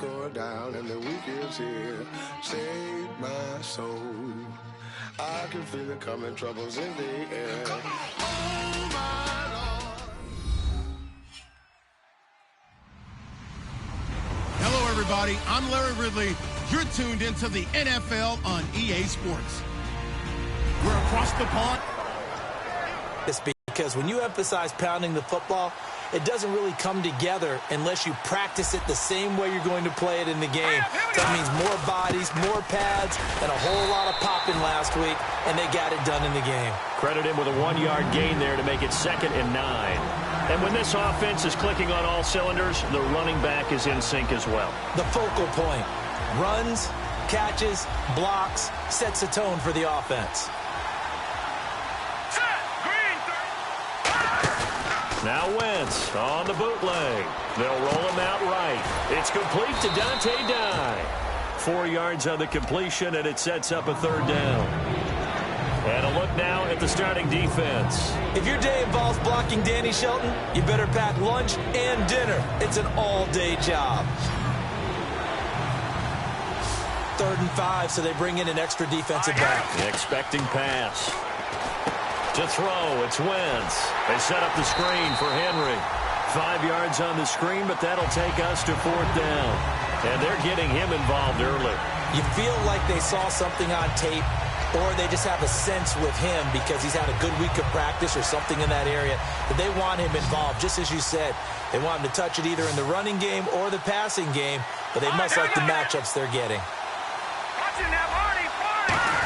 Going down and the weekend's here. Save my soul. I can feel it coming, troubles in the air. Oh my Lord. Hello everybody, I'm Larry Ridley. You're tuned into the NFL on EA Sports. We're across the pond. It's because when you emphasize pounding the football, it doesn't really come together unless you practice it the same way you're going to play it in the game. That means more bodies, more pads, and a whole lot of popping last week, and they got it done in the game. Credit him with a 1-yard gain there to make it 2nd and 9. And when this offense is clicking on all cylinders, the running back is in sync as well. The focal point. Runs, catches, blocks, sets a tone for the offense. Now Wentz on the bootleg. They'll roll him out right. It's complete to Dante Dye. 4 yards on the completion, and it sets up a 3rd down. And a look now at the starting defense. If your day involves blocking Danny Shelton, you better pack lunch and dinner. It's an all-day job. 3rd and 5, so they bring in an extra defensive back. Expecting pass. To throw, it's Wentz. They set up the screen for Henry. 5 yards on the screen, but that'll take us to 4th down. And they're getting him involved early. You feel like they saw something on tape, or they just have a sense with him because he's had a good week of practice or something in that area that they want him involved, just as you said. They want him to touch it either in the running game or the passing game, but they must like the matchups they're getting.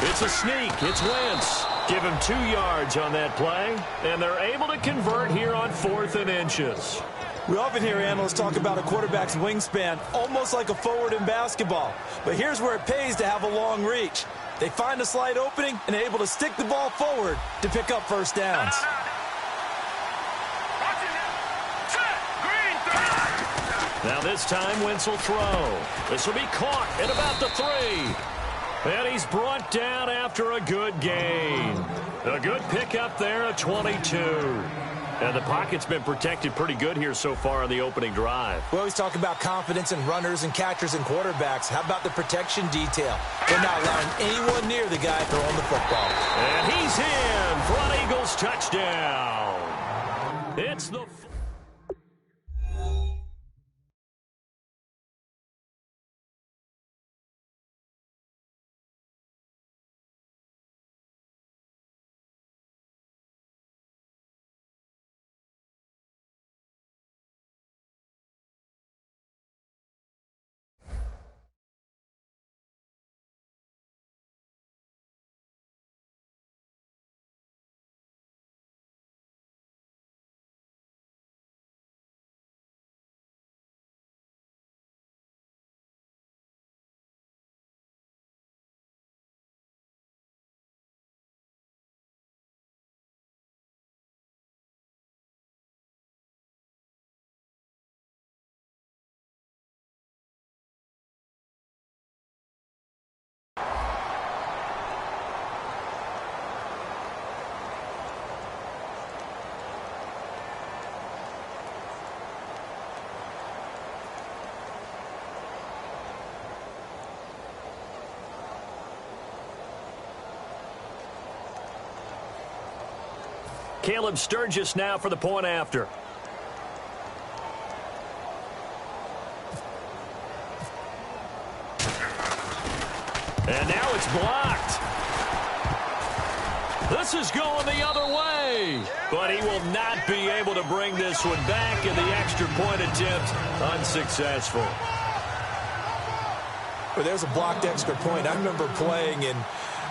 It's a sneak. It's Wentz. Give him 2 yards on that play, and they're able to convert here on 4th and inches. We often hear analysts talk about a quarterback's wingspan, almost like a forward in basketball. But here's where it pays to have a long reach. They find a slight opening and are able to stick the ball forward to pick up 1st downs. Now this time, Wentz will throw. This will be caught at about the 3. And he's brought down after a good gain. A good pickup there at 22. And the pocket's been protected pretty good here so far on the opening drive. We always talk about confidence in runners and catchers and quarterbacks. How about the protection detail? They're not allowing anyone near the guy throwing the football. And he's in for an Eagles touchdown. It's the... Caleb Sturgis now for the point after. And now it's blocked. This is going the other way. But he will not be able to bring this one back, and the extra point attempt unsuccessful. Well, there's a blocked extra point. I remember playing, and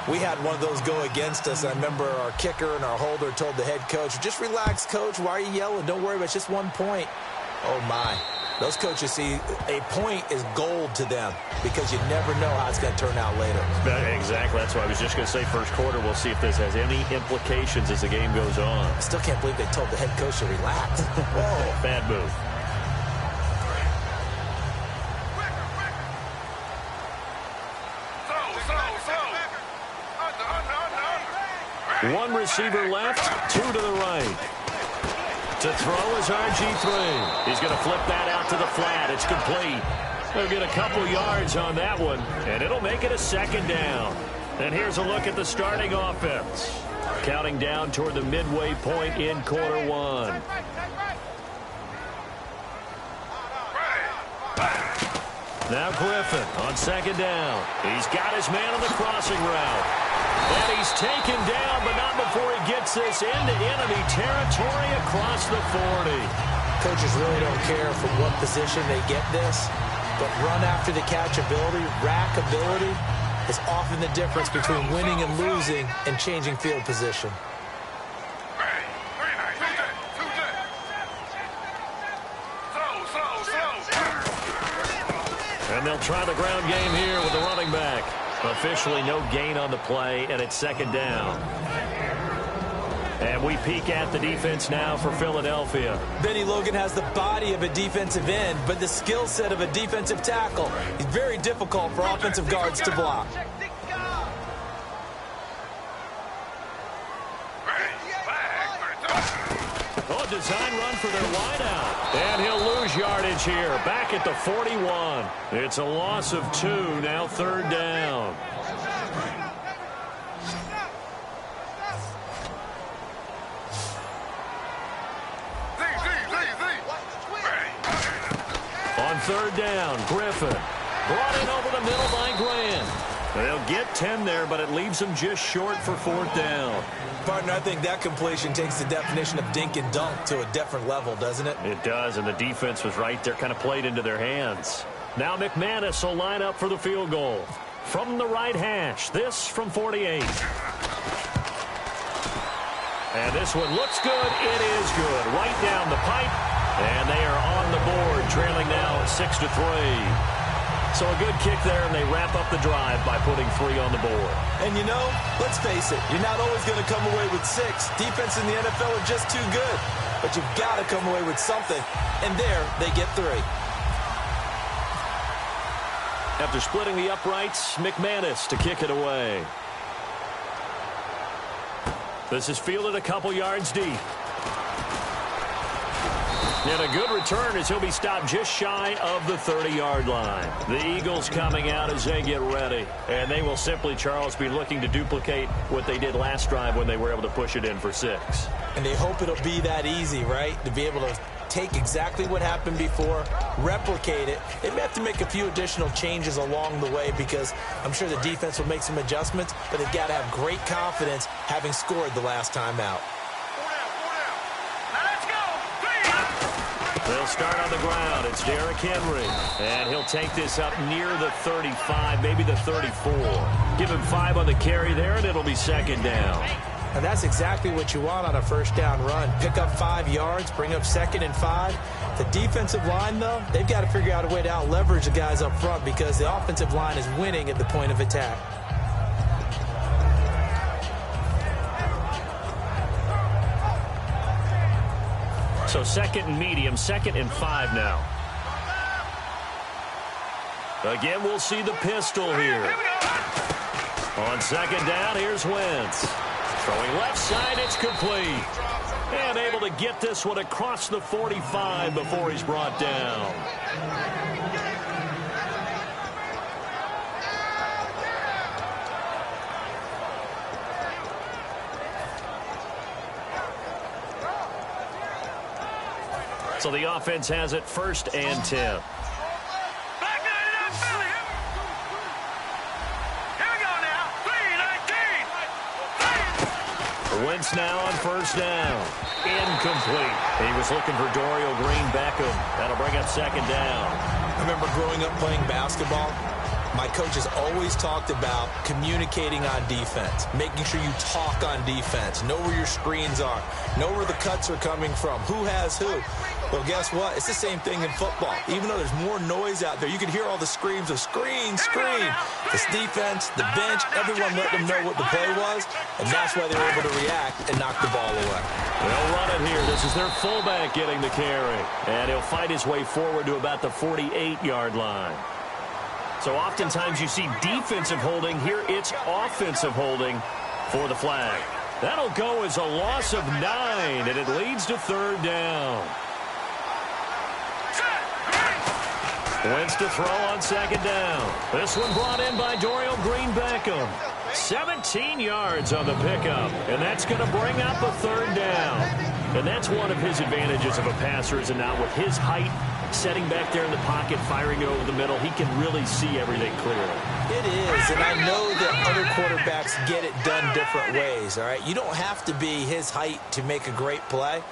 We had one of those go against us. I remember our kicker and our holder told the head coach, just relax, coach. Why are you yelling? Don't worry about it. It's just 1 point. Oh, my. Those coaches see a point is gold to them because you never know how it's going to turn out later. Exactly. That's why I was just going to say first quarter. We'll see if this has any implications as the game goes on. I still can't believe they told the head coach to relax. Whoa. Bad move. One receiver left, two to the right. To throw is RG3. He's going to flip that out to the flat. It's complete. They'll get a couple yards on that one, and it'll make it a second down. And here's a look at the starting offense. Counting down toward the midway point in quarter one. Now Griffin on second down. He's got his man on the crossing route. And he's taken down, but not before he gets this into enemy territory across the 40. Coaches really don't care from what position they get this, but run after the catch ability, rack ability, is often the difference between winning and losing and changing field position. And they'll try the ground game here with the running back. Officially no gain on the play, and it's second down. And we peek at the defense now for Philadelphia. Benny Logan has the body of a defensive end, but the skill set of a defensive tackle. He's very difficult for offensive guards to block. Oh, design run for their wideout. And he'll lose yardage here, back at the 41. It's a loss of 2, now third down. On third down, Griffin. Brought in over the middle by Grant. They'll get 10 there, but it leaves them just short for fourth down. Partner, I think that completion takes the definition of dink and dunk to a different level, doesn't it? It does, and the defense was right there, kind of played into their hands. Now McManus will line up for the field goal. From the right hash, this from 48. And this one looks good. It is good. Right down the pipe. And they are on the board, trailing now 6-3. So a good kick there, and they wrap up the drive by putting 3 on the board. And you know, let's face it, you're not always going to come away with 6. Defense in the NFL are just too good. But you've got to come away with something. And there, they get 3. After splitting the uprights, McManus to kick it away. This is fielded a couple yards deep. And a good return as he'll be stopped just shy of the 30-yard line. The Eagles coming out as they get ready. And they will simply, Charles, be looking to duplicate what they did last drive when they were able to push it in for 6. And they hope it'll be that easy, right? To be able to take exactly what happened before, replicate it. They may have to make a few additional changes along the way because I'm sure the defense will make some adjustments, but they've got to have great confidence having scored the last time out. They'll start on the ground. It's Derrick Henry. And he'll take this up near the 35, maybe the 34. Give him 5 on the carry there, and it'll be second down. And that's exactly what you want on a first down run. Pick up 5 yards, bring up 2nd and 5. The defensive line, though, they've got to figure out a way to out-leverage the guys up front because the offensive line is winning at the point of attack. So 2nd and medium, 2nd and 5 now. Again, we'll see the pistol here. On 2nd down, here's Wentz. Throwing left side, it's complete. And able to get this one across the 45 before he's brought down. So the offense has it 1st and 10. Wentz now on 1st down. Incomplete. He was looking for Dorial Green Beckham. That'll bring up 2nd down. I remember growing up playing basketball. My coach has always talked about communicating on defense, making sure you talk on defense, know where your screens are, know where the cuts are coming from, who has who. Well, guess what? It's the same thing in football. Even though there's more noise out there, you can hear all the screams of screen, screen. This defense, the bench, everyone let them know what the play was, and that's why they were able to react and knock the ball away. They'll run it here. This is their fullback getting the carry, and he'll fight his way forward to about the 48-yard line. So oftentimes you see defensive holding. Here it's offensive holding for the flag. That'll go as a loss of 9, and it leads to 3rd down. Wentz to throw on 2nd down. This one brought in by Dorial Green-Beckham. 17 yards on the pickup, and that's going to bring up a 3rd down. And that's one of his advantages of a passer, is now with his height, setting back there in the pocket, firing it over the middle, he can really see everything clearly. It is, and I know that other quarterbacks get it done different ways, all right? You don't have to be his height to make a great play.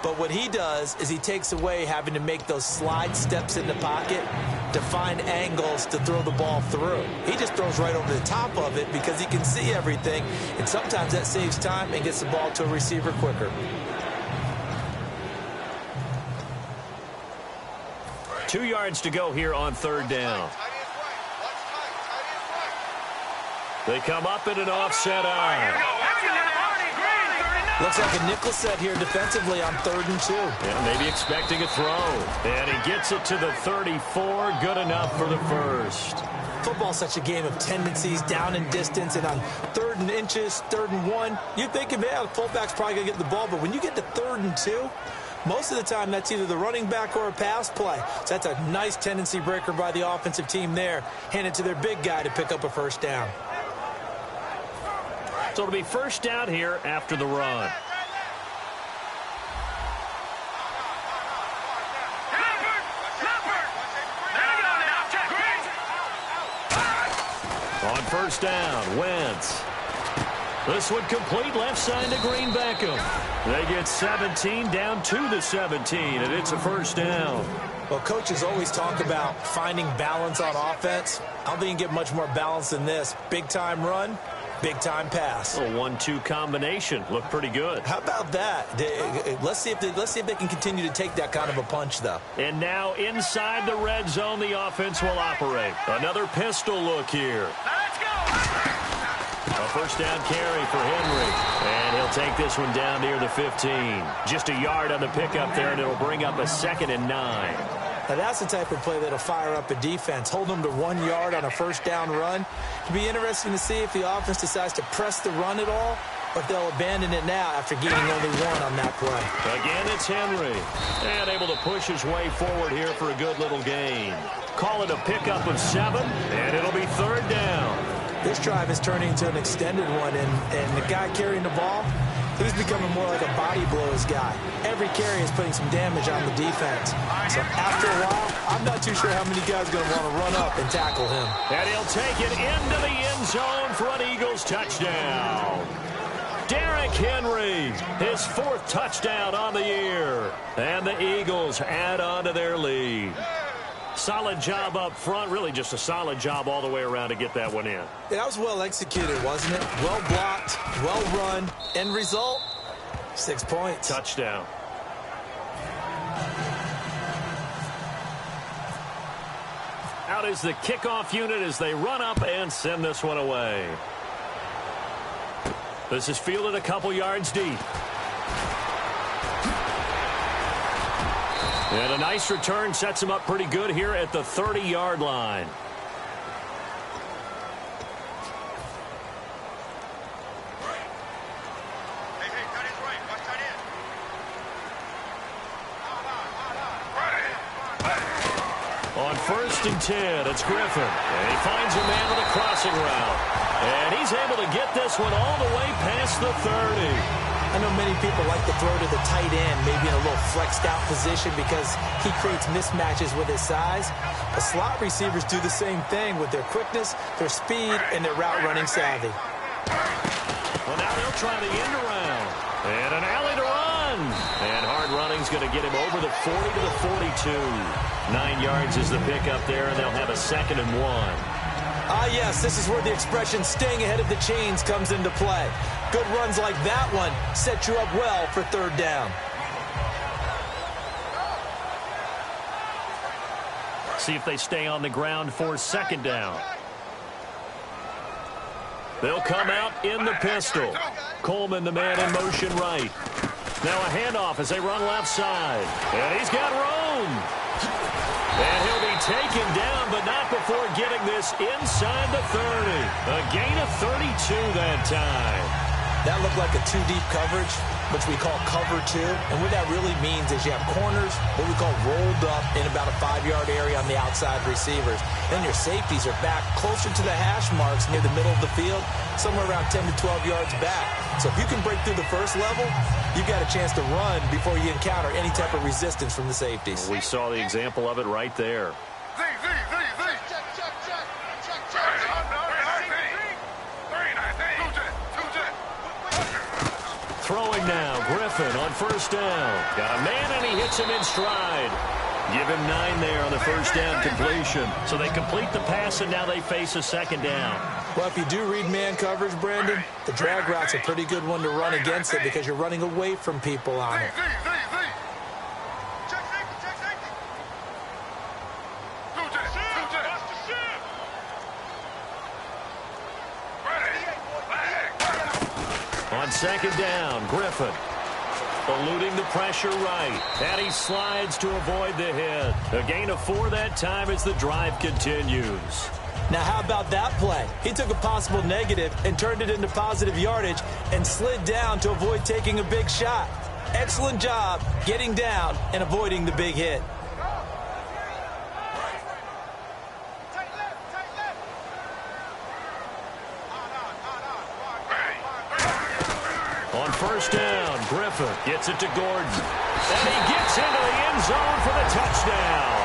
But what he does is he takes away having to make those slide steps in the pocket to find angles to throw the ball through. He just throws right over the top of it because he can see everything, and sometimes that saves time and gets the ball to a receiver quicker. Two yards to go here on 3rd down. They come up in an offset eye. Looks like a nickel set here defensively on 3rd and 2. Yeah, maybe expecting a throw. And he gets it to the 34. Good enough for the first. Football's such a game of tendencies, down and distance, and on 3rd and inches, 3rd and 1, you're thinking, man, the fullback's probably going to get the ball. But when you get to 3rd and 2, most of the time that's either the running back or a pass play. So that's a nice tendency breaker by the offensive team there. Hand it to their big guy to pick up a 1st down. So it'll be 1st down here after the run. On 1st down, Wentz. This one complete left side to Green-Beckham. They get 17 down to the 17, and it's a 1st down. Well, coaches always talk about finding balance on offense. I don't think you can get much more balance than this. Big-time run, big-time pass. A 1-2 combination. Looked pretty good. How about that? Let's see if they can continue to take that kind of a punch, though. And now inside the red zone, the offense will operate. Another pistol look here. Let's go! A 1st down carry for Henry. And he'll take this one down near the 15. Just a yard on the pickup there, and it'll bring up a 2nd and 9. Now, that's the type of play that'll fire up a defense. Hold them to 1 yard on a 1st down run. It'll be interesting to see if the offense decides to press the run at all, or if they'll abandon it now after gaining only 1 on that play. Again, it's Henry. And able to push his way forward here for a good little gain. Call it a pickup of 7, and it'll be 3rd down. This drive is turning into an extended one, and the guy carrying the ball, he's becoming more like a body blows guy. Every carry is putting some damage on the defense. So after a while, I'm not too sure how many guys are going to want to run up and tackle him. And he'll take it into the end zone for an Eagles touchdown. Derrick Henry, his 4th touchdown on the year. And the Eagles add on to their lead. Solid job up front, really just a solid job all the way around to get that one in. Yeah, that was well executed, wasn't it? Well blocked, well run. End result, 6 points. Touchdown. Out is the kickoff unit as they run up and send this one away. This is fielded a couple yards deep. And a nice return sets him up pretty good here at the 30-yard line. On 1st and 10, it's Griffin. And he finds a man with a crossing route. And he's able to get this one all the way past the 30. I know many people like to throw to the tight end, maybe in a little flexed out position because he creates mismatches with his size. But slot receivers do the same thing with their quickness, their speed, and their route running savvy. Well, now they'll try the end around. And an alley to run. And hard running's going to get him over the 40 to the 42. 9 yards is the pickup there, and they'll have a 2nd and 1. Yes, this is where the expression staying ahead of the chains comes into play. Good runs like that one set you up well for third down. See if they stay on the ground for second down. They'll come out in the pistol. Coleman, the man in motion right. Now a handoff as they run left side. And he's got room. And he'll be taken down, but not before getting this inside the 30. A gain of 32 that time. That looked like a two-deep coverage, which we call cover two. And what that really means is you have corners, what we call rolled up in about a 5-yard area on the outside receivers. Then your safeties are back closer to the hash marks near the middle of the field, somewhere around 10 to 12 yards back. So if you can break through the first level, you've got a chance to run before you encounter any type of resistance from the safeties. We saw the example of it right there. Throwing now, Griffin on first down. Got a man, and he hits him in stride. Give him 9 there on the first down completion. So they complete the pass, and now they face a second down. Well, if you do read man coverage, Brandon, the drag route's a pretty good one to run against it because you're running away from people on it. On second down, Griffin eluding the pressure right, and he slides to avoid the hit. A gain of 4 that time as the drive continues. Now, how about that play? He took a possible negative and turned it into positive yardage and slid down to avoid taking a big shot. Excellent job getting down and avoiding the big hit. On first down, Griffin gets it to Gordon. And he gets into the end zone for the touchdown.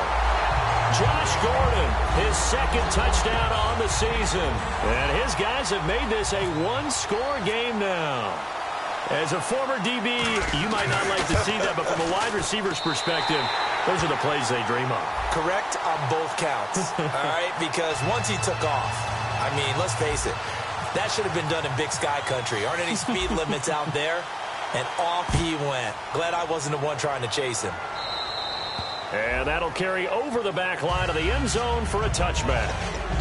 Josh Gordon, his second touchdown on the season. And his guys have made this a one-score game now. As a former DB, you might not like to see that, but from a wide receiver's perspective, those are the plays they dream of. Correct on both counts, all right? Because once he took off, I mean, let's face it, that should have been done in Big Sky country. Aren't any speed limits out there? And off he went. Glad I wasn't the one trying to chase him. And that'll carry over the back line of the end zone for a touchback.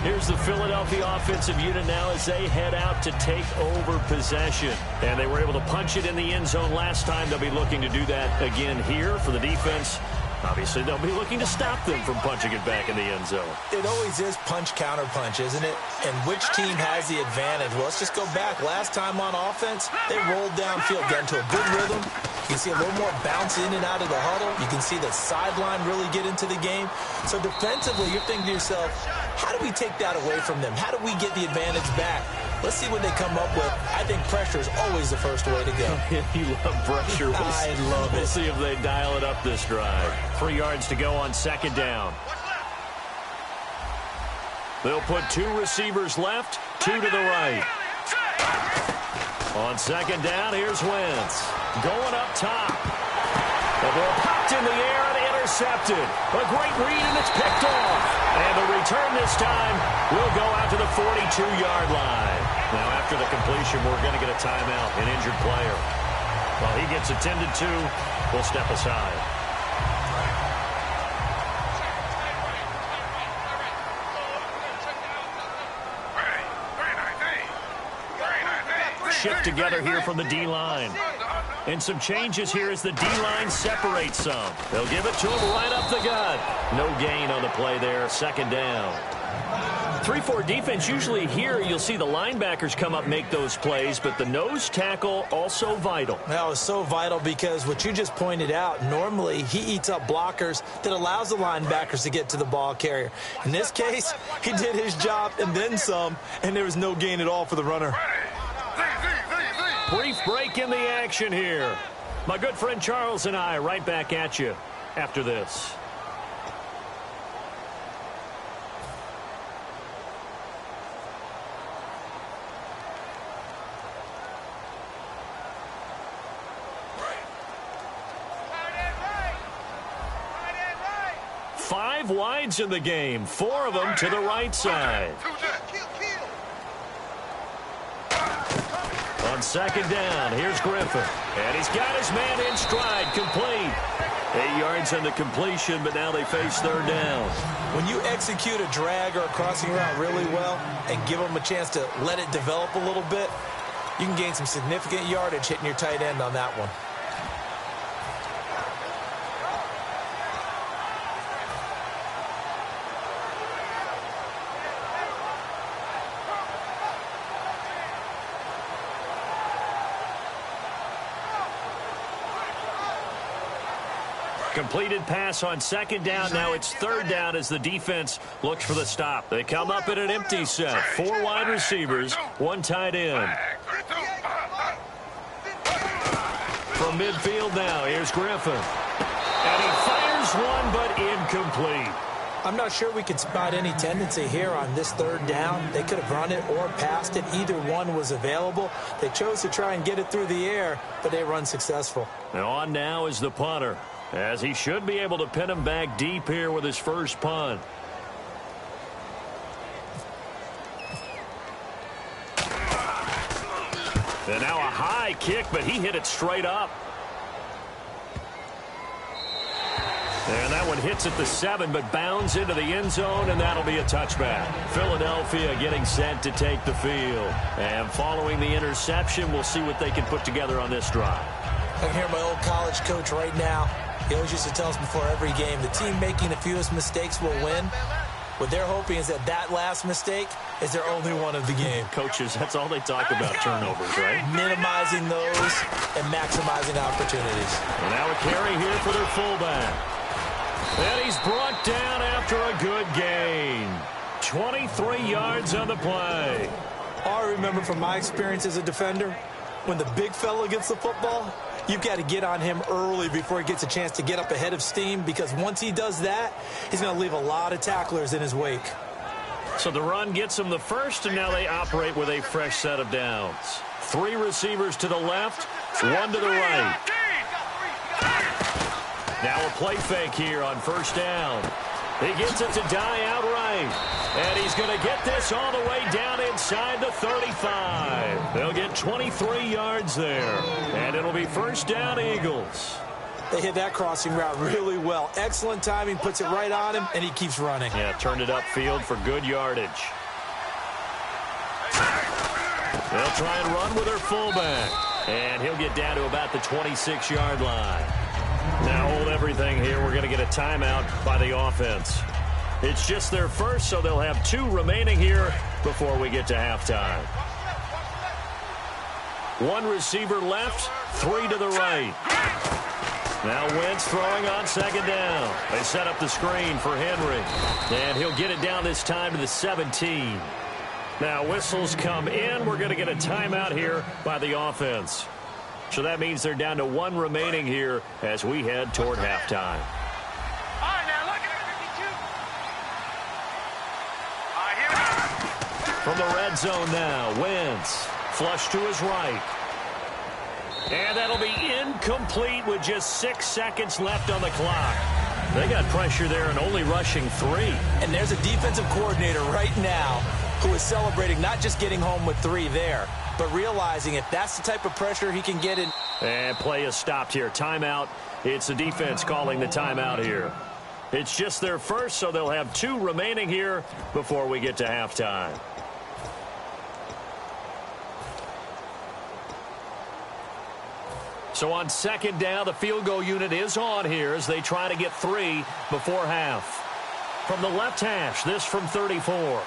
Here's the Philadelphia offensive unit now as they head out to take over possession. And they were able to punch it in the end zone last time. They'll be looking to do that again here for the defense. Obviously, they'll be looking to stop them from punching it back in the end zone. It always is punch-counter-punch, isn't it? And which team has the advantage? Well, let's just go back. Last time on offense, they rolled downfield, got into a good rhythm. You can see a little more bounce in and out of the huddle. You can see the sideline really get into the game. So defensively, you're thinking to yourself, how do we take that away from them? How do we get the advantage back? Let's see what they come up with. I think pressure is always the first way to go. You love pressure. I love it. We'll see if they dial it up this drive. 3 yards to go on second down. They'll put 2 receivers left, 2 to the right. On second down, here's Wentz. Going up top. The ball popped in the air and intercepted. A great read, and it's picked off. And the return this time will go out to the 42-yard line. Now, after the completion, we're going to get a timeout, an injured player. While he gets attended to, we'll step aside. Shift together here from the D-line. And some changes here as the D-line separates some. They'll give it to him right up the gut. No gain on the play there, second down. 3-4 defense, usually here you'll see the linebackers come up, make those plays, but the nose tackle also vital. That was so vital because what you just pointed out, normally he eats up blockers that allows the linebackers to get to the ball carrier. In this case, he did his job and then some, and there was no gain at all for the runner. Brief break in the action here. My good friend Charles and I right back at you after this. Five wides in the game, 4 of them to the right side. On second down, here's Griffin. And he's got his man in stride, complete. 8 yards on the completion, but now they face third down. When you execute a drag or a crossing route really well and give them a chance to let it develop a little bit, you can gain some significant yardage hitting your tight end on that one. Completed pass on second down. Now it's third down as the defense looks for the stop. They come up in an empty set. 4 wide receivers, 1 tight end. From midfield now, here's Griffin. And he fires one, but incomplete. I'm not sure we could spot any tendency here on this third down. They could have run it or passed it. Either one was available. They chose to try and get it through the air, but they were unsuccessful. And on now is the punter, as he should be able to pin him back deep here with his first punt. And now a high kick, but he hit it straight up. And that one hits at the 7, but bounds into the end zone, and that'll be a touchback. Philadelphia getting set to take the field. And following the interception, we'll see what they can put together on this drive. I can hear my old college coach right now. He always used to tell us before every game, the team making the fewest mistakes will win. What they're hoping is that that last mistake is their only one of the game. Coaches, that's all they talk about, turnovers, right? Minimizing those and maximizing opportunities. And now a carry here for their fullback. And he's brought down after a good gain. 23 yards on the play. All I remember from my experience as a defender, when the big fella gets the football, you've got to get on him early before he gets a chance to get up ahead of steam, because once he does that, he's going to leave a lot of tacklers in his wake. So the run gets them the first, and now they operate with a fresh set of downs. 3 receivers to the left, 1 to the right. Now a play fake here on first down. He gets it to die outright. And he's going to get this all the way down inside the 35. They'll get 23 yards there. And it'll be first down, Eagles. They hit that crossing route really well. Excellent timing, puts it right on him, and he keeps running. Yeah, turned it upfield for good yardage. They'll try and run with their fullback. And he'll get down to about the 26-yard line. Now hold everything here. We're going to get a timeout by the offense. It's just their first, so they'll have 2 remaining here before we get to halftime. 1 receiver left, 3 to the right. Now Wentz throwing on second down. They set up the screen for Henry. And he'll get it down this time to the 17. Now whistles come in. We're going to get a timeout here by the offense. So that means they're down to 1 remaining here as we head toward halftime. From the red zone now, Wentz. Flush to his right. And that'll be incomplete with just 6 seconds left on the clock. They got pressure there and only rushing 3. And there's a defensive coordinator right now who is celebrating not just getting home with 3 there, but realizing if that's the type of pressure he can get in. And play is stopped here. Timeout. It's the defense calling the timeout here. It's just their first, so they'll have 2 remaining here before we get to halftime. So on second down, the field goal unit is on here as they try to get 3 before half. From the left hash, this from 34.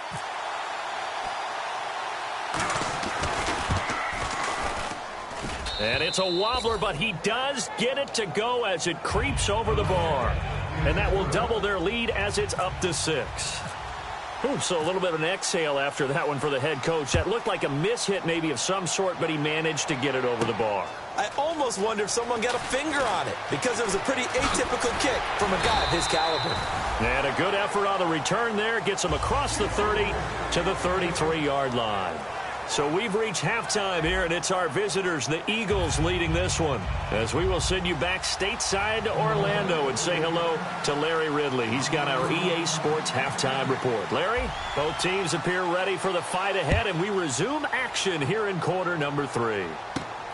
And it's a wobbler, but he does get it to go as it creeps over the bar. And that will double their lead as it's up to 6. Ooh, so a little bit of an exhale after that one for the head coach. That looked like a mishit maybe of some sort, but he managed to get it over the bar. I almost wonder if someone got a finger on it, because it was a pretty atypical kick from a guy of his caliber. And a good effort on the return there. Gets him across the 30 to the 33-yard line. So we've reached halftime here, and it's our visitors, the Eagles, leading this one. As we will send you back stateside to Orlando and say hello to Larry Ridley. He's got our EA Sports halftime report. Larry, both teams appear ready for the fight ahead, and we resume action here in quarter number 3.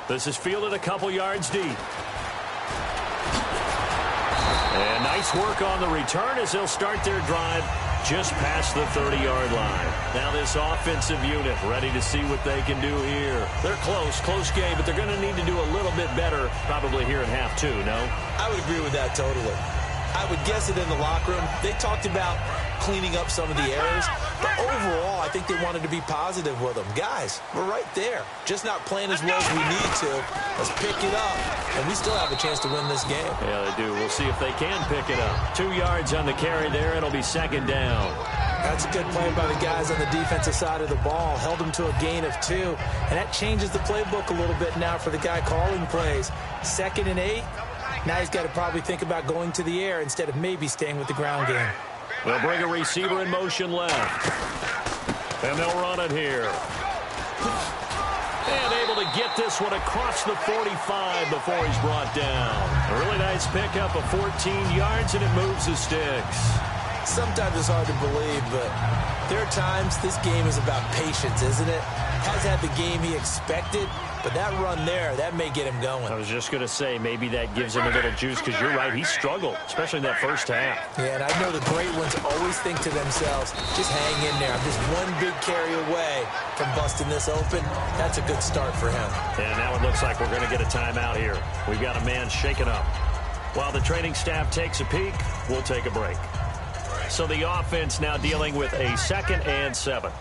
This is fielded a couple yards deep. And nice work on the return as they'll start their drive just past the 30-yard line. Now this offensive unit ready to see what they can do here. They're close game, but they're going to need to do a little bit better probably here in half 2, no? I would agree with that totally. I would guess it in the locker room. They talked about cleaning up some of the errors, but overall, I think they wanted to be positive with them. Guys, we're right there. Just not playing as well as we need to. Let's pick it up, and we still have a chance to win this game. Yeah, they do. We'll see if they can pick it up. 2 yards on the carry there. It'll be second down. That's a good play by the guys on the defensive side of the ball. Held them to a gain of 2, and that changes the playbook a little bit now for the guy calling plays. 2nd and 8. Now he's got to probably think about going to the air instead of maybe staying with the ground game. They'll bring a receiver in motion left. And they'll run it here. And able to get this one across the 45 before he's brought down. A really nice pickup of 14 yards, and it moves the sticks. Sometimes it's hard to believe, but there are times this game is about patience, isn't it? Has had the game he expected, but that run there, that may get him going. I was just going to say, maybe that gives him a little juice, because you're right, he struggled, especially in that first half. Yeah, and I know the great ones always think to themselves, just hang in there. I'm just one big carry away from busting this open. That's a good start for him. And now it looks like we're going to get a timeout here. We've got a man shaken up. While the training staff takes a peek, we'll take a break. So the offense now dealing with a 2nd and 7.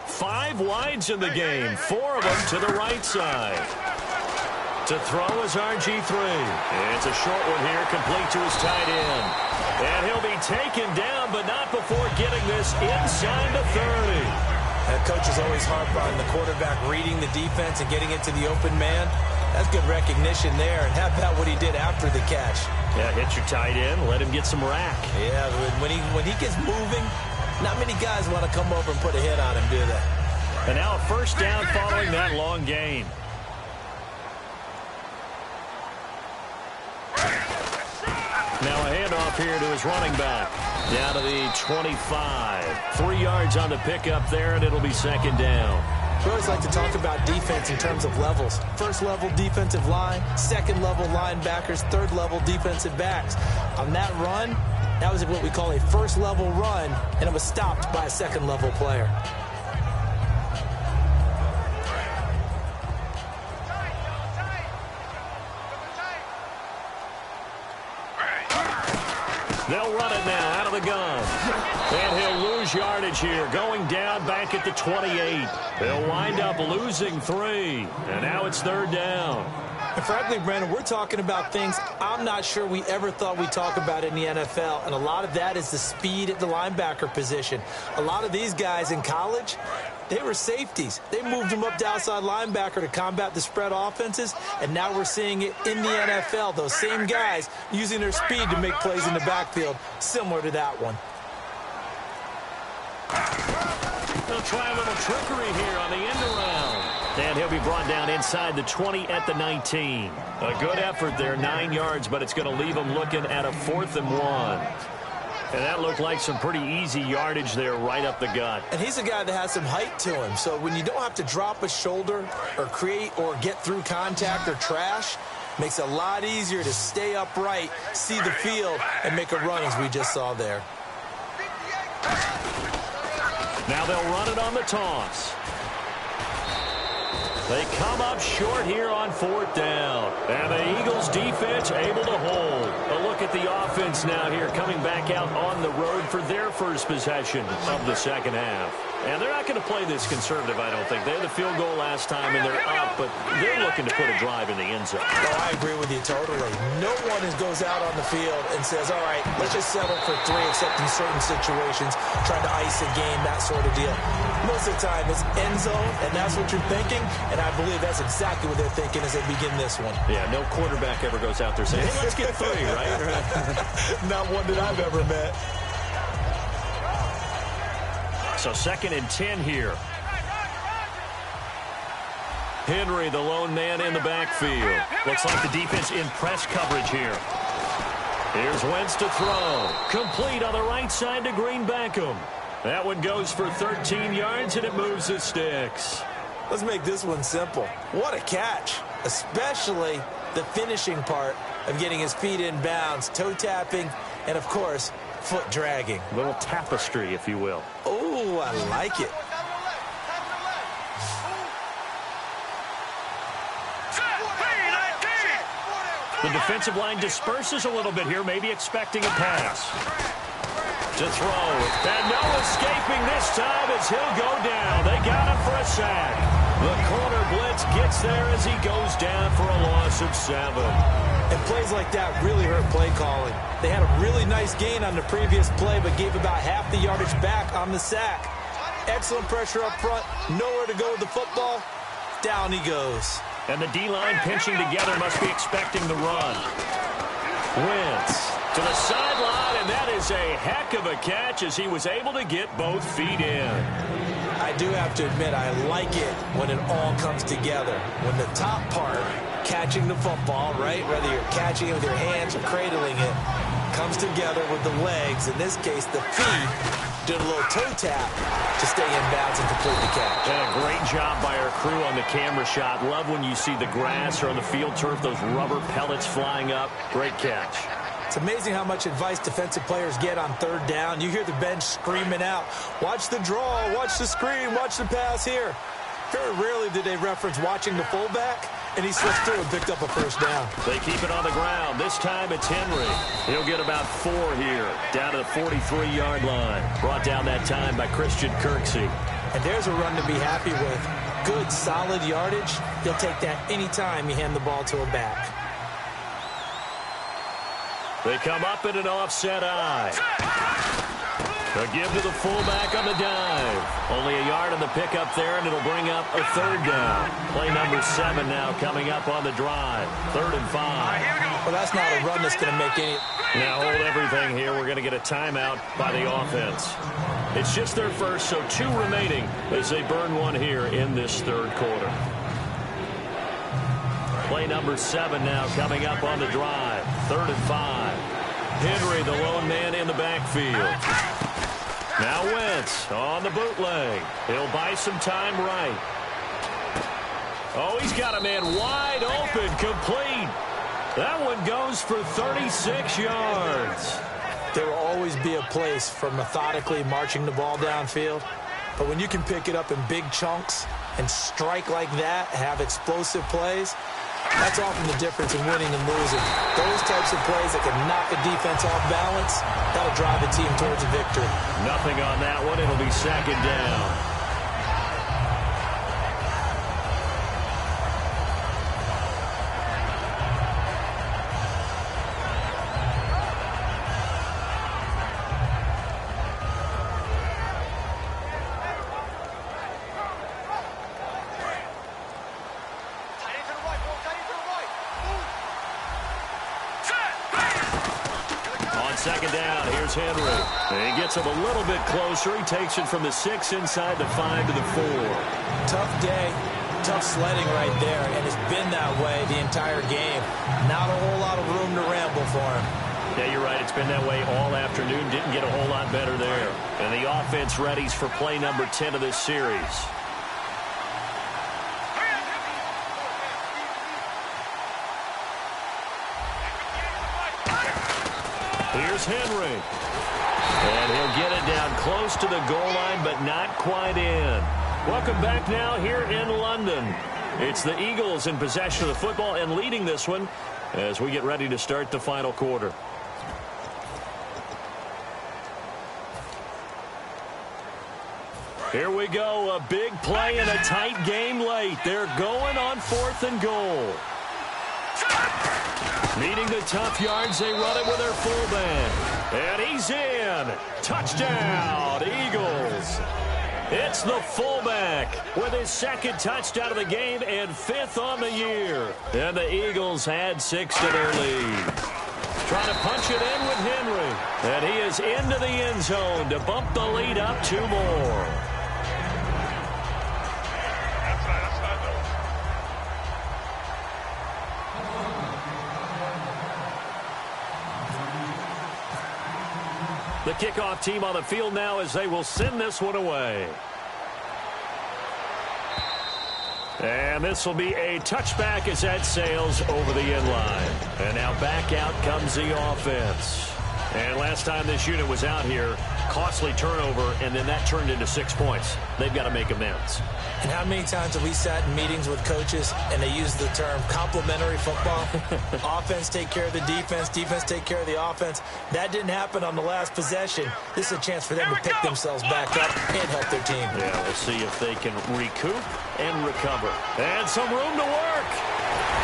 5 wides in the game, 4 of them to the right side. To throw is RG3. It's a short one here, complete to his tight end. And he'll be taken down, but not before getting this inside the 30. That coach is always harp on the quarterback reading the defense and getting it to the open man. That's good recognition there. And how about what he did after the catch? Yeah, hit your tight end, let him get some rack. Yeah, when he gets moving, not many guys want to come over and put a hit on him, do they? And now a first down following that long gain. Now a handoff here to his running back. Down to the 25. 3 yards on the pickup there, and it'll be second down. We always like to talk about defense in terms of levels. First level defensive line, second level linebackers, third level defensive backs. On that run, that was what we call a first level run, and it was stopped by a second level player. They'll run it now out of the gun. And he'll lose yardage here, going down back at the 28. They'll wind up losing 3. And now it's third down. And frankly, Brandon, we're talking about things I'm not sure we ever thought we'd talk about in the NFL. And a lot of that is the speed at the linebacker position. A lot of these guys in college, they were safeties. They moved them up to outside linebacker to combat the spread offenses, and now we're seeing it in the NFL. Those same guys using their speed to make plays in the backfield, similar to that one. They'll try a little trickery here on the end around. And he'll be brought down inside the 20 at the 19. A good effort there, 9 yards, but it's going to leave him looking at a 4th and 1. And that looked like some pretty easy yardage there right up the gut. And he's a guy that has some height to him. So when you don't have to drop a shoulder or create or get through contact or trash, makes it a lot easier to stay upright, see the field, and make a run as we just saw there. Now they'll run it on the toss. They come up short here on 4th down. And the Eagles defense able to hold. A look at the offense now here coming back out on the road for their first possession of the second half. And they're not going to play this conservative, I don't think. They had the field goal last time, and they're up, but they're looking to put a drive in the end zone. Oh, I agree with you totally. No one goes out on the field and says, all right, let's just settle for 3, except in certain situations, trying to ice a game, that sort of deal. Most of the time, it's end zone, and that's what you're thinking, and I believe that's exactly what they're thinking as they begin this one. Yeah, no quarterback ever goes out there saying, hey, let's get 3, right? Not one that I've ever met. So 2nd and 10 here. Henry, the lone man in the backfield. Looks like the defense in press coverage here. Here's Wentz to throw. Complete on the right side to Green-Beckham. That one goes for 13 yards, and it moves the sticks. Let's make this one simple. What a catch, especially the finishing part of getting his feet in bounds, toe tapping, and, of course, foot dragging. A little tapestry, if you will. Oh, I like it. The defensive line disperses a little bit here, maybe expecting a pass. To throw, and no escaping this time as he'll go down. They got him for a sack. The corner blitz gets there as he goes down for a loss of 7. And plays like that really hurt play calling. They had a really nice gain on the previous play, but gave about half the yardage back on the sack. Excellent pressure up front, nowhere to go with the football. Down he goes. And the D-line pinching together must be expecting the run. Wentz to the sideline, and that is a heck of a catch as he was able to get both feet in. I do have to admit, I like it when it all comes together. When the top part, catching the football, right, whether you're catching it with your hands or cradling it, comes together with the legs, in this case the feet, did a little toe tap to stay in bounds and complete the catch. And a great job by our crew on the camera shot. Love when you see the grass or on the field turf, those rubber pellets flying up. Great catch. It's amazing how much advice defensive players get on third down. You hear the bench screaming out, watch the draw, watch the screen, watch the pass here. Very rarely do they reference watching the fullback, and he slipped through and picked up a first down. They keep it on the ground. This time it's Henry. He'll get about 4 here, down to the 43-yard line. Brought down that time by Christian Kirksey. And there's a run to be happy with. Good, solid yardage. He'll take that any time you hand the ball to a back. They come up in an offset eye. A give to the fullback on the dive. Only a yard on the pickup there, and it'll bring up a third down. Play number 7 now coming up on the drive. 3rd and 5. Well, that's not a run that's going to make any... Now hold everything here. We're going to get a timeout by the offense. It's just their first, so 2 remaining as they burn one here in this 3rd quarter. Play number 7 now coming up on the drive. 3rd and 5. Henry, the lone man in the backfield. Now Wentz on the bootleg. He'll buy some time right. Oh, he's got a man wide open, complete. That one goes for 36 yards. There will always be a place for methodically marching the ball downfield. But when you can pick it up in big chunks and strike like that, have explosive plays, that's often the difference in winning and losing. Those types of plays that can knock a defense off balance, that'll drive a team towards a victory. Nothing on that one. It'll be 2nd down. Henry. He gets him a little bit closer. He takes it from the 6 inside the 5 to the 4. Tough day, tough sledding right there, and it's been that way the entire game. Not a whole lot of room to ramble for him. Yeah, you're right. It's been that way all afternoon. Didn't get a whole lot better there. And the offense readies for play number 10 of this series. Here's Henry. And he'll get it down close to the goal line, but not quite in. Welcome back now here in London. It's the Eagles in possession of the football and leading this one as we get ready to start the final quarter. Here we go. A big play and a tight game late. They're going on 4th and goal. Needing the tough yards, they run it with their fullback. And he's in. Touchdown, Eagles. It's the fullback with his 2nd touchdown of the game and 5th on the year. And the Eagles add 6 to their lead. Trying to punch it in with Henry. And he is into the end zone to bump the lead up 2 more. The kickoff team on the field now as they will send this one away. And this will be a touchback as that sails over the end line. And now back out comes the offense. And last time this unit was out here, costly turnover, and then that turned into 6 points. They've got to make amends. And how many times have we sat in meetings with coaches and they use the term complementary football? Offense take care of the defense, defense take care of the offense. That didn't happen on the last possession. This is a chance for them to pick themselves back up and help their team. Yeah, we'll see if they can recoup and recover. And some room to work.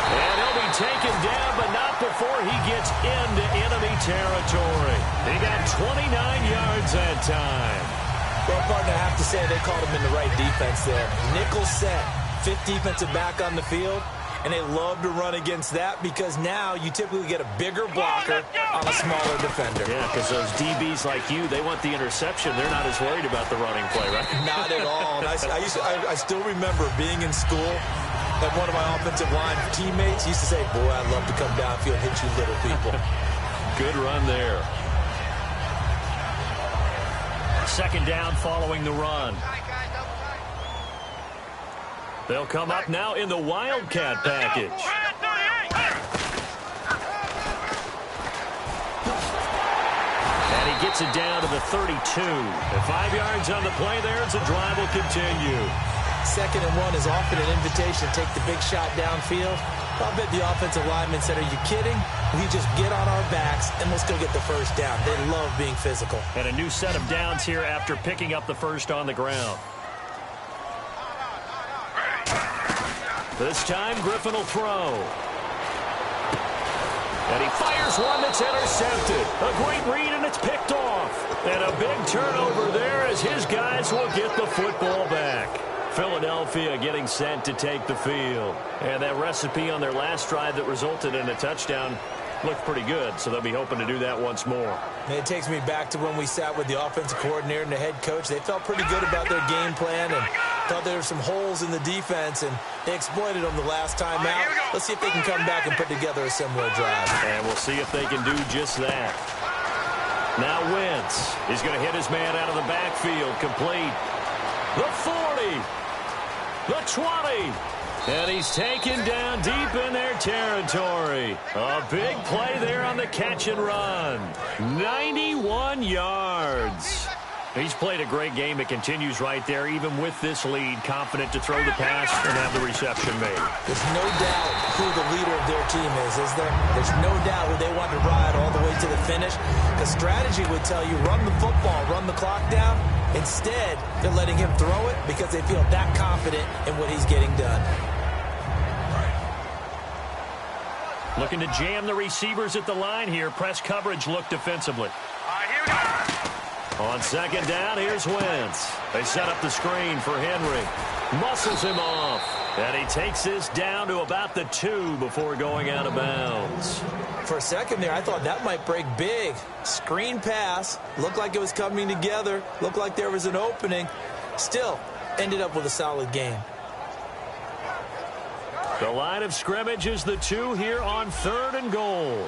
And he'll be taken down, but not before he gets into enemy territory. He got 29 yards that time. Well, partner, I have to say they called him in the right defense there. Nickel set, fifth defensive back on the field, and they love to run against that because now you typically get a bigger blocker on a smaller defender. Yeah, because those DBs like you, they want the interception. They're not as worried about the running play, right? Not at all. And I still remember being in school, and one of my offensive line teammates used to say, boy, I'd love to come downfield and hit you little people. Good run there. Second down following the run. They'll come up now in the Wildcat package. And he gets it down to the 32. And 5 yards on the play there as the drive will continue. 2nd and 1 is often an invitation to take the big shot downfield. I bet the offensive lineman said, are you kidding? We just get on our backs and let's go get the first down. They love being physical. And a new set of downs here after picking up the first on the ground. This time, Griffin will throw. And he fires one that's intercepted. A great read, and it's picked off. And a big turnover there as his guys will get the football back. Philadelphia getting set to take the field. And that recipe on their last drive that resulted in a touchdown looked pretty good, so they'll be hoping to do that once more. And it takes me back to when we sat with the offensive coordinator and the head coach. They felt pretty good about their game plan and thought there were some holes in the defense, and they exploited them the last time out. Let's see if they can come back and put together a similar drive. And we'll see if they can do just that. Now Wentz. He's going to hit his man out of the backfield, complete. The 40. The 20. And he's taken down deep in their territory. A big play there on the catch and run. 91 yards. He's played a great game. It continues right there, even with this lead, confident to throw the pass and have the reception made. There's no doubt who the leader of their team is there? There's no doubt who they want to ride all the way to the finish. The strategy would tell you, run the football, run the clock down. Instead, they're letting him throw it because they feel that confident in what he's getting done. Looking to jam the receivers at the line here. Press coverage look defensively. Here we go. On second down, here's Wentz. They set up the screen for Henry. Muscles him off. And he takes this down to about the 2 before going out of bounds. For a second there, I thought that might break big. Screen pass. Looked like it was coming together. Looked like there was an opening. Still, ended up with a solid game. The line of scrimmage is the 2 here on 3rd and goal.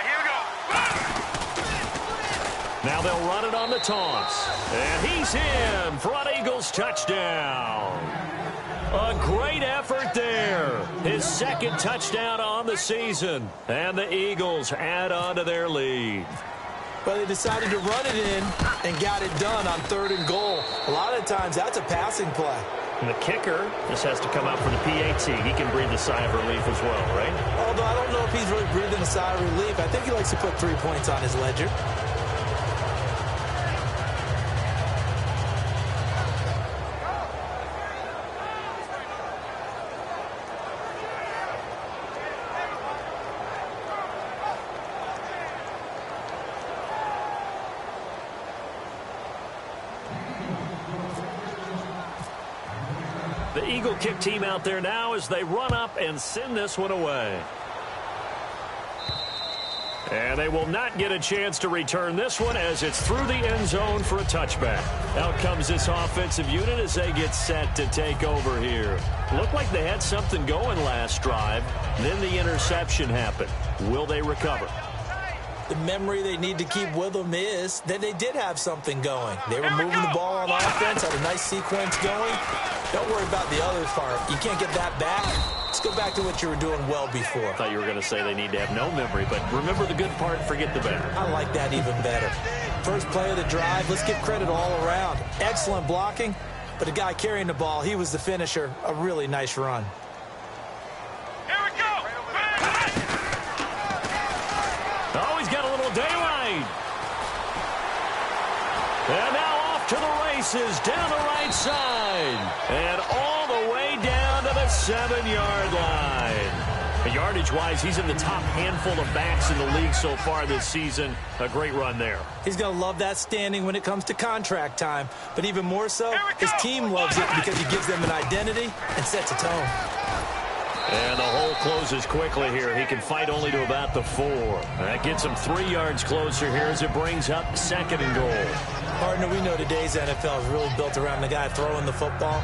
Here we go. Now they'll run it on the toss. And he's in. Front Eagles touchdown. A great effort there. His 2nd touchdown on the season. And the Eagles add on to their lead. But they decided to run it in and got it done on 3rd and goal. A lot of times that's a passing play. And the kicker just has to come out for the PAT. He can breathe a sigh of relief as well, right? Although I don't know if he's really breathing a sigh of relief. I think he likes to put 3 points on his ledger. The Eagle kick team out there now as they run up and send this one away. And they will not get a chance to return this one as it's through the end zone for a touchback. Out comes this offensive unit as they get set to take over here. Looked like they had something going last drive. Then the interception happened. Will they recover? The memory they need to keep with them is that they did have something going. They were moving the ball on offense, had a nice sequence going. Don't worry about the other part. You can't get that back. Let's go back to what you were doing well before. I thought you were going to say they need to have no memory, but remember the good part, forget the bad. I like that even better. First play of the drive, let's give credit all around. Excellent blocking, but the guy carrying the ball, he was the finisher. A really nice run. Here we go. Oh, he's got a little daylight. And now off to the races down the right side. And all the way down to the 7-yard line. Yardage-wise, he's in the top handful of backs in the league so far this season. A great run there. He's going to love that standing when it comes to contract time. But even more so, his team loves it because he gives them an identity and sets a tone. And the hole closes quickly here. He can fight only to about the 4. That gets him 3 yards closer here as it brings up 2nd and goal. Partner, we know today's NFL is really built around the guy throwing the football.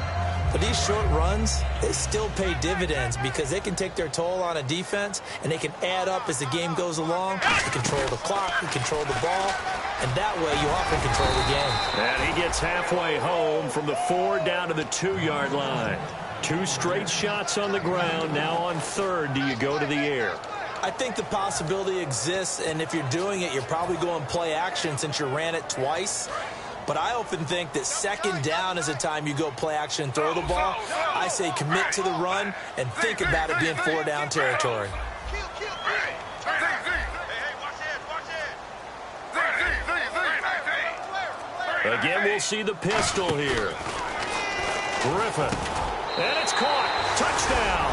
But these short runs, they still pay dividends because they can take their toll on a defense and they can add up as the game goes along. You control the clock, you control the ball, and that way you often control the game. And he gets halfway home from the 4 down to the 2-yard line. 2 straight shots on the ground. Now on 3rd, do you go to the air? I think the possibility exists, and if you're doing it, you're probably going play action since you ran it twice. But I often think that 2nd down is the time you go play action and throw the ball. I say commit to the run and think about it being 4-down territory. Again, we'll see the pistol here. Griffin. And it's caught. Touchdown.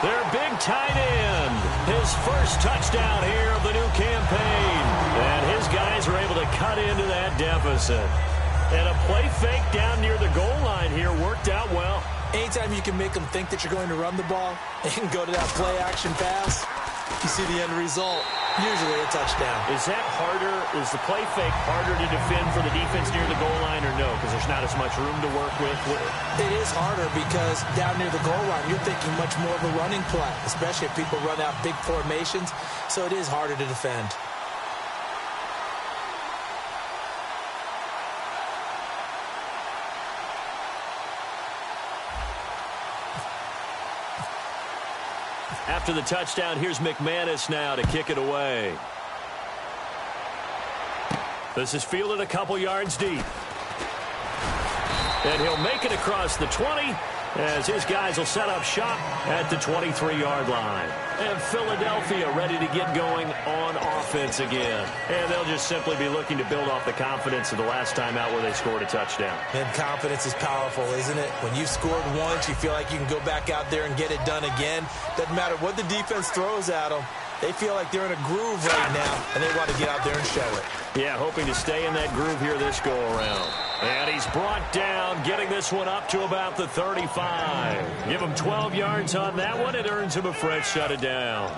Their big tight end. His first touchdown here of the new campaign. And his guys are able to cut into that deficit. And a play fake down near the goal line here worked out well. Anytime you can make them think that you're going to run the ball and go to that play action pass, you see the end result. Usually a touchdown. Is that harder? Is the play fake harder to defend for the defense near the goal line or no? Because there's not as much room to work with. It is harder because down near the goal line, you're thinking much more of a running play, especially if people run out big formations. So it is harder to defend. After the touchdown, here's McManus now to kick it away. This is fielded a couple yards deep. And he'll make it across the 20 as his guys will set up shop at the 23-yard line. And Philadelphia ready to get going on offense again. And they'll just simply be looking to build off the confidence of the last time out where they scored a touchdown. And confidence is powerful, isn't it? When you've scored once, you feel like you can go back out there and get it done again. Doesn't matter what the defense throws at them. They feel like they're in a groove right now, and they want to get out there and show it. Yeah, hoping to stay in that groove here this go-around. And he's brought down, getting this one up to about the 35. Give him 12 yards on that one. It earns him a fresh set of downs.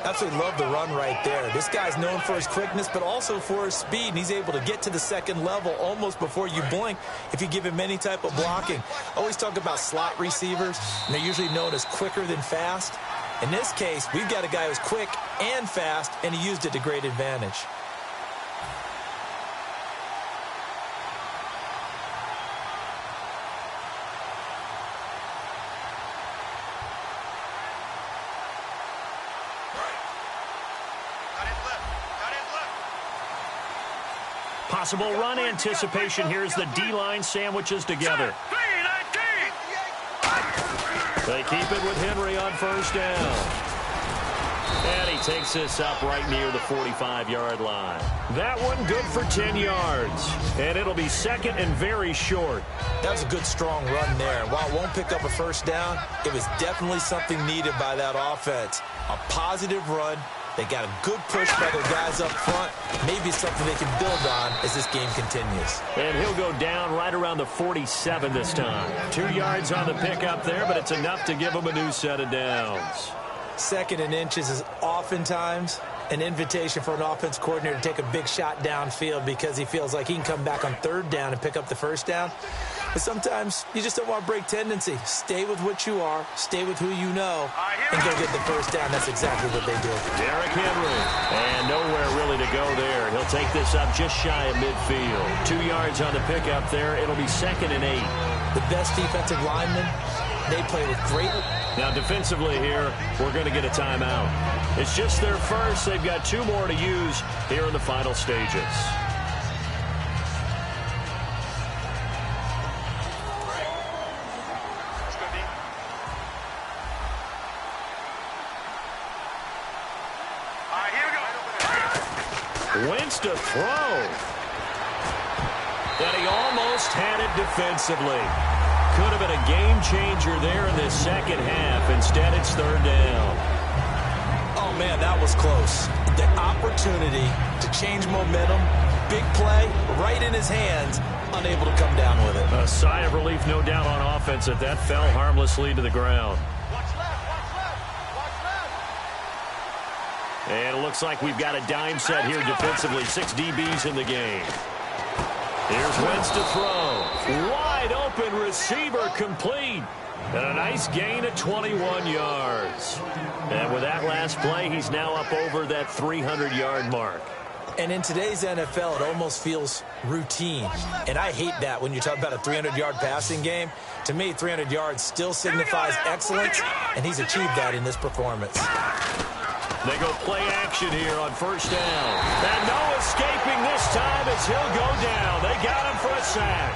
Absolutely love the run right there. This guy's known for his quickness, but also for his speed, and he's able to get to the 2nd level almost before you blink if you give him any type of blocking. Always talk about slot receivers, and they're usually known as quicker than fast. In this case, we've got a guy who's quick and fast, and he used it to great advantage. Possible run anticipation. Here's the D-line sandwiches together. They keep it with Henry on 1st down. And he takes this up right near the 45-yard line. That one good for 10 yards. And it'll be 2nd and very short. That was a good, strong run there. While it won't pick up a 1st down, it was definitely something needed by that offense. A positive run. They got a good push by their guys up front. Maybe something they can build on as this game continues. And he'll go down right around the 47 this time. 2 yards on the pickup there, but it's enough to give him a new set of downs. 2nd and inches is oftentimes an invitation for an offense coordinator to take a big shot downfield because he feels like he can come back on 3rd down and pick up the 1st down. But sometimes you just don't want to break tendency. Stay with what you are, stay with who you know, and go get the 1st down. That's exactly what they do. Derrick Henry. And nowhere early to go there. He'll take this up just shy of midfield. 2 yards on the pickup there. It'll be 2nd and 8. The best defensive linemen, they play with great... Now, defensively here, we're going to get a timeout. It's just their first. They've got 2 more to use here in the final stages. Wentz to throw. And he almost had it defensively. Could have been a game changer there in this second half. Instead, it's 3rd down. Oh, man, that was close. The opportunity to change momentum, big play, right in his hands, unable to come down with it. A sigh of relief, no doubt, on offense that fell harmlessly to the ground. And it looks like we've got a dime set here defensively. 6 DBs in the game. Here's Wentz to throw. Wide open receiver, complete. And a nice gain of 21 yards. And with that last play, he's now up over that 300-yard mark. And in today's NFL, it almost feels routine. And I hate that when you talk about a 300-yard passing game. To me, 300 yards still signifies excellence, and he's achieved that in this performance. They go play action here on 1st down. And no escaping this time as he'll go down. They got him for a sack.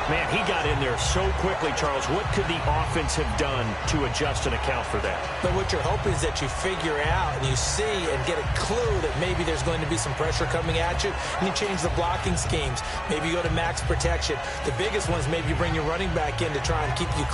Man, he got in there so quickly, Charles. What could the offense have done to adjust and account for that? But what you're hoping is that you figure out and you see and get a clue that maybe there's going to be some pressure coming at you, and you change the blocking schemes. Maybe you go to max protection. The biggest one is maybe you bring your running back in to try and keep you